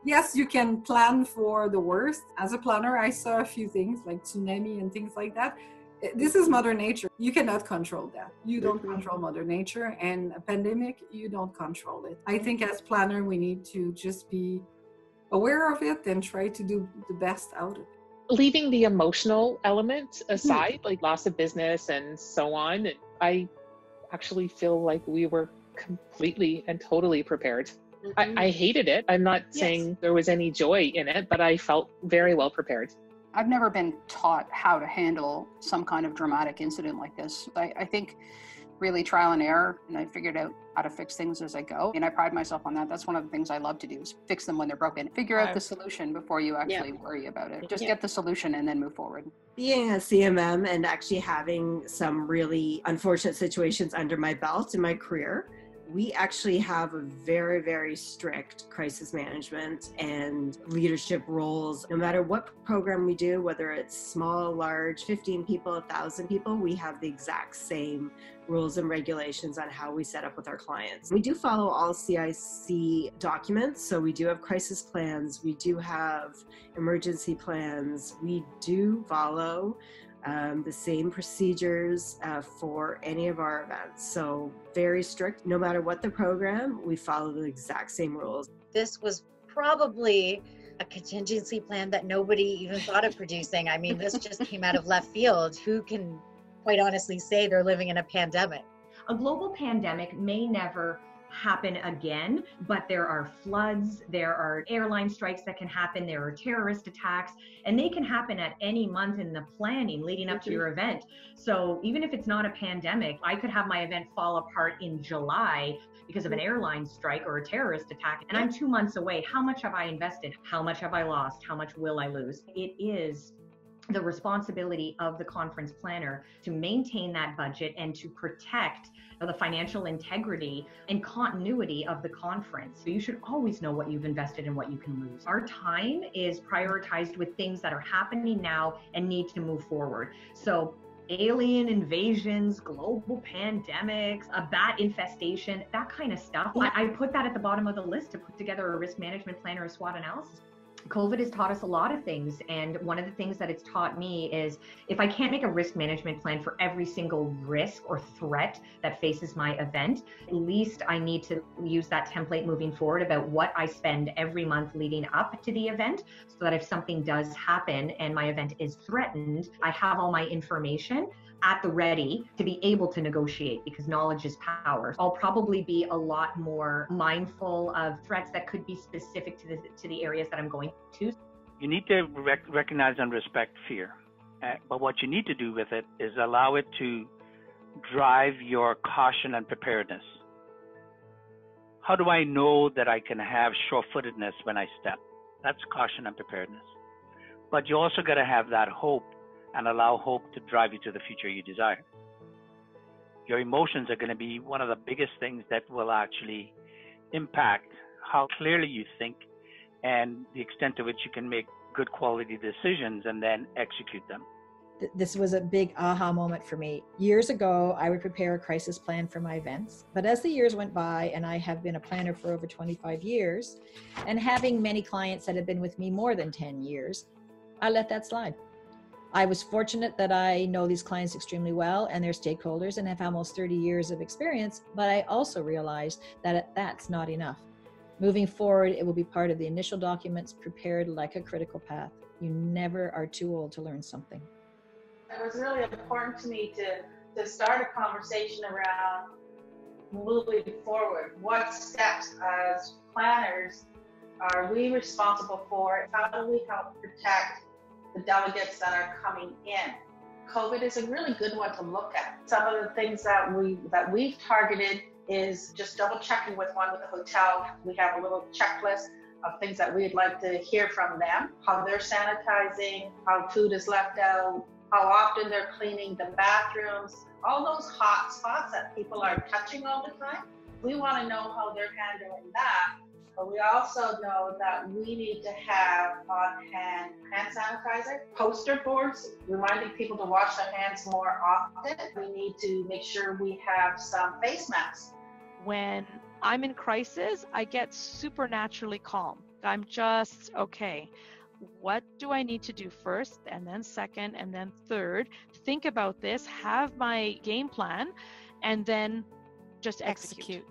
Yes, you can plan for the worst. As a planner, I saw a few things like tsunami and things like that. This is Mother Nature. You cannot control that. You don't control Mother Nature, and a pandemic, you don't control it. I think as planner, we need to just be aware of it and try to do the best out of it. Leaving the emotional element aside, like loss of business and so on, I actually feel like we were completely and totally prepared. I hated it. I'm not saying there was any joy in it, but I felt very well prepared. I've never been taught how to handle some kind of dramatic incident like this. I think really trial and error, and I figured out how to fix things as I go. And I pride myself on that. That's one of the things I love to do, is fix them when they're broken. Figure out the solution before you actually worry about it. Just get the solution and then move forward. Being a CMM and actually having some really unfortunate situations under my belt in my career, we actually have a very, very strict crisis management and leadership roles. No matter what program we do, whether it's small, large, 15 people, 1,000 people, we have the exact same rules and regulations on how we set up with our clients. We do follow all CIC documents. So we do have crisis plans. We do have emergency plans. We do follow the same procedures for any of our events. So very strict. No matter what the program, we follow the exact same rules. This was probably a contingency plan that nobody even thought of producing. I mean, this just came out of left field. Who can quite honestly say they're living in a pandemic? A global pandemic may never happen again, but there are floods, there are airline strikes that can happen, there are terrorist attacks, and they can happen at any month in the planning leading up to your event. So even if it's not a pandemic, I could have my event fall apart in July because of an airline strike or a terrorist attack, and I'm 2 months away. How much have I invested? How much have I lost? How much will I lose? It is the responsibility of the conference planner to maintain that budget and to protect the financial integrity and continuity of the conference. So you should always know what you've invested and what you can lose. Our time is prioritized with things that are happening now and need to move forward. So alien invasions, global pandemics, a bat infestation, that kind of stuff. I put that at the bottom of the list to put together a risk management plan or a SWOT analysis. COVID has taught us a lot of things. And one of the things that it's taught me is if I can't make a risk management plan for every single risk or threat that faces my event, at least I need to use that template moving forward about what I spend every month leading up to the event, so that if something does happen and my event is threatened, I have all my information at the ready to be able to negotiate, because knowledge is power. I'll probably be a lot more mindful of threats that could be specific to the areas that I'm going to. You need to recognize and respect fear. But what you need to do with it is allow it to drive your caution and preparedness. How do I know that I can have sure-footedness when I step? That's caution and preparedness. But you also got to have that hope and allow hope to drive you to the future you desire. Your emotions are going to be one of the biggest things that will actually impact how clearly you think and the extent to which you can make good quality decisions and then execute them. This was a big aha moment for me. Years ago, I would prepare a crisis plan for my events. But as the years went by, and I have been a planner for over 25 years, and having many clients that have been with me more than 10 years, I let that slide. I was fortunate that I know these clients extremely well and their stakeholders and have almost 30 years of experience, but I also realized that that's not enough. Moving forward, it will be part of the initial documents prepared like a critical path. You never are too old to learn something. It was really important to me to start a conversation around moving forward. What steps as planners are we responsible for? How do we help protect the delegates that are coming in? COVID is a really good one to look at. Some of the things that we've targeted is just double checking with the hotel. We have a little checklist of things that we'd like to hear from them, how they're sanitizing, how food is left out, how often they're cleaning the bathrooms, all those hot spots that people are touching all the time. We want to know how they're handling that. But we also know that we need to have on hand sanitizer, poster boards, reminding people to wash their hands more often. We need to make sure we have some face masks. When I'm in crisis, I get supernaturally calm. I'm just, okay, what do I need to do first, and then second, and then third? Think about this, have my game plan, and then just execute.